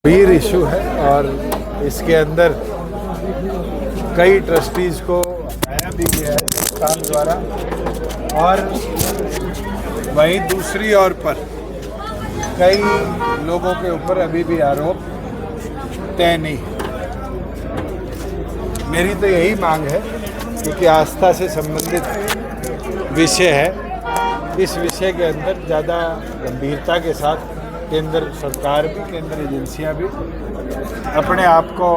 गंभीर इशू है और इसके अंदर कई ट्रस्टीज को हटाया भी गया है संस्थान द्वारा और वहीं दूसरी ओर पर कई लोगों के ऊपर अभी भी आरोप तय नहीं है। मेरी तो यही मांग है क्योंकि आस्था से संबंधित विषय है, इस विषय के अंदर ज़्यादा गंभीरता के साथ केंद्र सरकार भी, केंद्र एजेंसियां भी अपने आप को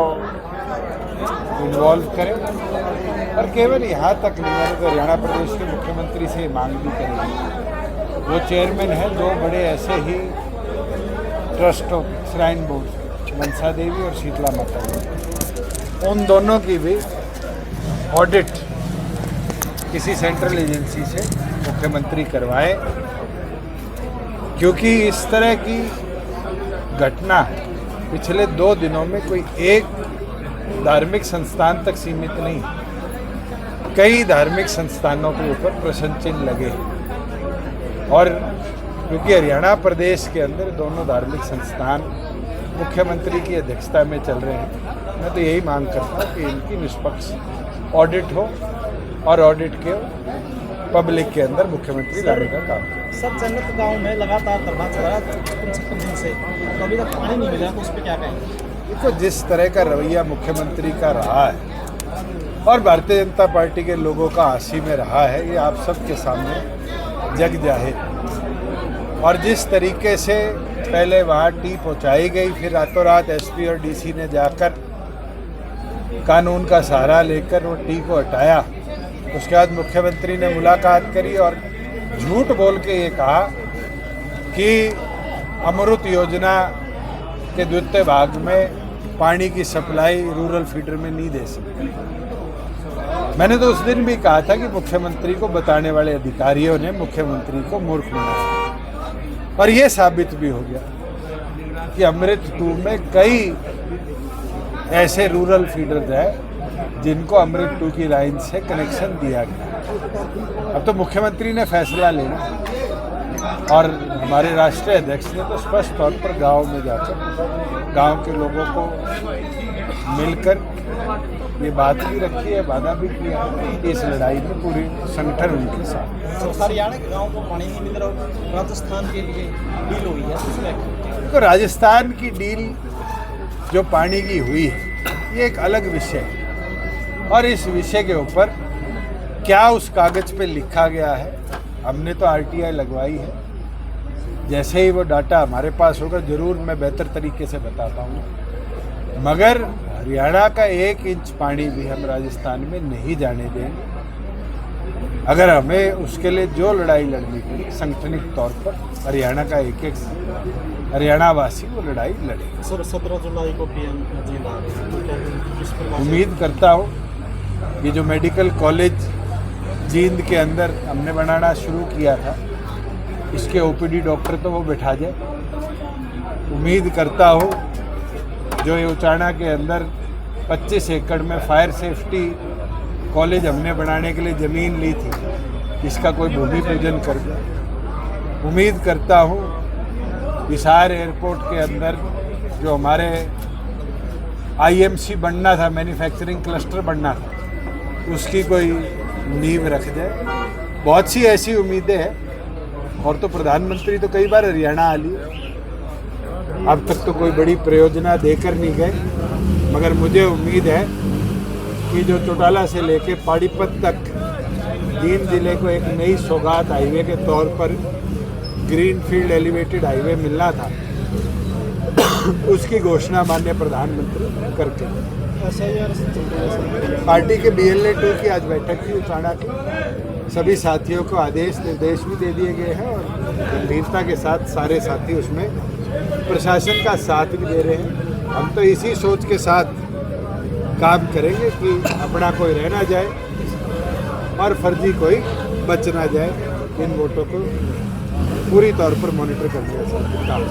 इन्वॉल्व करें और केवल यहाँ तक नहीं, मैंने तो हरियाणा प्रदेश के मुख्यमंत्री से मांग भी करेंगे। वो चेयरमैन हैं दो बड़े ऐसे ही trust of shrine board, Mansa Devi और शीतला माता देवी, उन दोनों की भी ऑडिट किसी सेंट्रल एजेंसी से मुख्यमंत्री करवाए, क्योंकि इस तरह की घटना पिछले 2 दिनों में कोई एक धार्मिक संस्थान तक सीमित नहीं, कई धार्मिक संस्थानों के ऊपर प्रश्न चिन्ह लगे और क्योंकि हरियाणा प्रदेश के अंदर दोनों धार्मिक संस्थान मुख्यमंत्री की अध्यक्षता में चल रहे हैं, मैं तो यही मांग करता हूँ कि इनकी निष्पक्ष ऑडिट हो और ऑडिट के पब्लिक के अंदर मुख्यमंत्री लाने का काम करें। सर, जन्नत गांव में लगातार धरना चल रहा है 55 दिन से, तो अभी तक पानी नहीं मिला, तो उस पर क्या कहेंगे? देखो, जिस तरह का रवैया मुख्यमंत्री का रहा है और भारतीय जनता पार्टी के लोगों का आसी में रहा है, ये आप सबके सामने जग जाहिर। और जिस तरीके से पहले वहाँ टी पहुँचाई गई, फिर रातों रात एसपी और डीसी ने जाकर कानून का सहारा लेकर वो टी को हटाया, उसके बाद मुख्यमंत्री ने मुलाकात करी और झूठ बोल के ये कहा कि अमृत योजना के द्वितीय भाग में पानी की सप्लाई रूरल फीडर में नहीं दे सकते। मैंने तो उस दिन भी कहा था कि मुख्यमंत्री को बताने वाले अधिकारियों ने मुख्यमंत्री को मूर्ख बनाया और ये साबित भी हो गया कि अमृत 2 में कई ऐसे रूरल फीडर्स हैं जिनको अमृत 2 की लाइन से कनेक्शन दिया गया। अब तो मुख्यमंत्री ने फैसला लेना और हमारे राष्ट्रीय अध्यक्ष ने तो स्पष्ट तौर पर गांव में जाकर गांव के लोगों को मिलकर ये बात भी रखी है, वादा भी किया कि इस लड़ाई में पूरी संगठन उनके साथ। हरियाणा के गाँव को पानी नहीं मिल रहा, राजस्थान के लिए डील हुई है, तो राजस्थान की डील जो पानी की हुई है ये एक अलग विषय है और इस विषय के ऊपर क्या उस कागज पे लिखा गया है, हमने तो आरटीआई लगवाई है। जैसे ही वो डाटा हमारे पास होगा जरूर मैं बेहतर तरीके से बता पाऊंगा, मगर हरियाणा का 1 इंच पानी भी हम राजस्थान में नहीं जाने देंगे। अगर हमें उसके लिए जो लड़ाई लड़नी पड़ी संगठनिक तौर पर हरियाणा का एक हरियाणा वासी वो लड़ाई लड़ेंगे। सर, 17 जुलाई को पीएम उम्मीद करता हूँ कि जो मेडिकल कॉलेज जींद के अंदर हमने बनाना शुरू किया था, इसके ओपीडी डॉक्टर तो वो बैठा जाए। उम्मीद करता हूँ जो ये उचाना के अंदर 25 एकड़ में फायर सेफ्टी कॉलेज हमने बनाने के लिए ज़मीन ली थी, इसका कोई भूमि पूजन कर दे। उम्मीद करता हूँ हिसार एयरपोर्ट के अंदर जो हमारे आईएमसी बनना था, मैन्युफैक्चरिंग क्लस्टर बनना था, उसकी कोई नींव रख जाए। बहुत सी ऐसी उम्मीदें हैं और तो प्रधानमंत्री तो कई बार हरियाणा आ लिए, अब तक तो कोई बड़ी परियोजना देकर नहीं गए, मगर मुझे उम्मीद है कि जो चौटाला से लेके पानीपत तक जींद जिले को एक नई सौगात हाईवे के तौर पर ग्रीनफील्ड एलिवेटेड हाईवे मिलना था, उसकी घोषणा माननीय प्रधानमंत्री करके पार्टी के BLA 2 की आज बैठक की उचाना की, सभी साथियों को आदेश निर्देश भी दे दिए गए हैं और गंभीरता के साथ सारे साथी उसमें प्रशासन का साथ भी दे रहे हैं। हम तो इसी सोच के साथ काम करेंगे कि अपना कोई रह ना जाए और फर्जी कोई बच ना जाए। इन वोटों को पूरी तौर पर मॉनिटर करने का काम